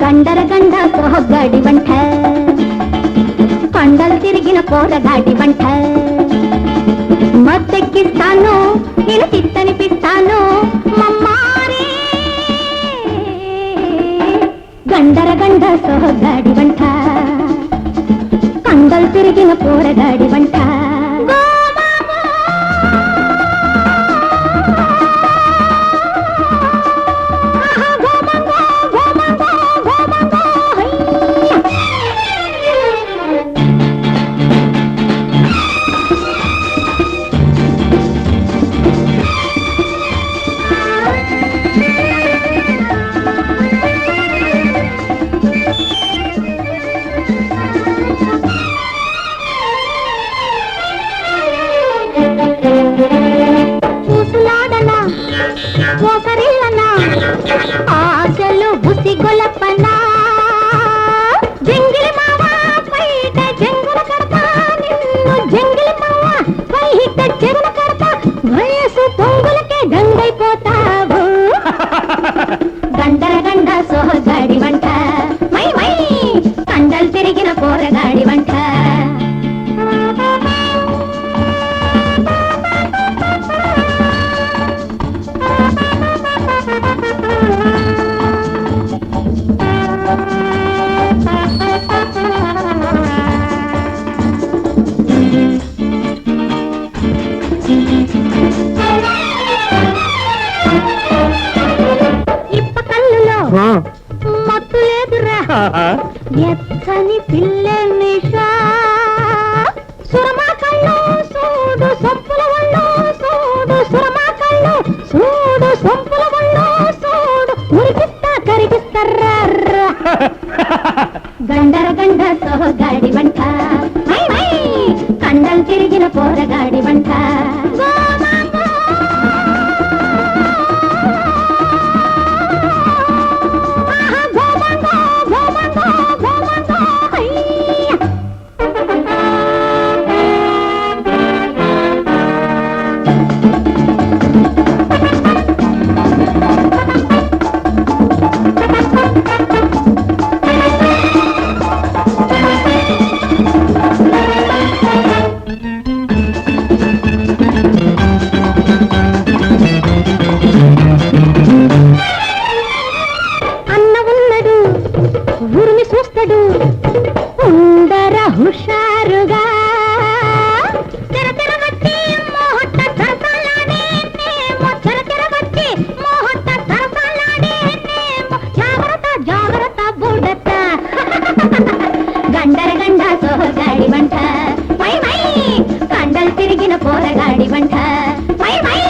గండర గండ సోగ్గాడి వంట కొండలు తిరిగిన పోరగాడి వంట మత్తెక్కిస్తాను నేను చిత్తనిపిస్తాను మమ్మారే గండర గండ సోగ్గాడి వంట కొండలు తిరిగిన పోరగాడి వంట ఆశలు బుసి గొలపనా జంగిలి మావ పైట జంగుల కడతా నిన్ను జంగిలి మావ పైట చెరుల కడతా వయసు పొంగులకే గంగైపోతావు గండర గండ సోహగాడి వంట మై మై కండలు తిరిగిన పోరగాడి వంట మత్తు లేదురా ఎత్తని పిల్లె నిషా సురమా కళ్ళు సూడు సొప్పుల ఒళ్ళు సూడు సురమా కళ్ళు సూడు సొప్పుల ఒళ్ళు సూడు ఉరికిస్తా కరిగిస్తారా గండర గండ సోగాడి వంట మై మై కండలు తిరిగిన పోరగాడి వంట హుషారుగా తెరతెరవచ్చి మోహట్ట సరసాలాడేనేమో తెరతెరవచ్చి మోహట్ట సరసాలాడేనేమో జాగ్రత్త జాగ్రత్త బుడత గండర గండ సోగాడి వంట మై మై కండలు తిరిగిన పోరగాడి వంట మై మై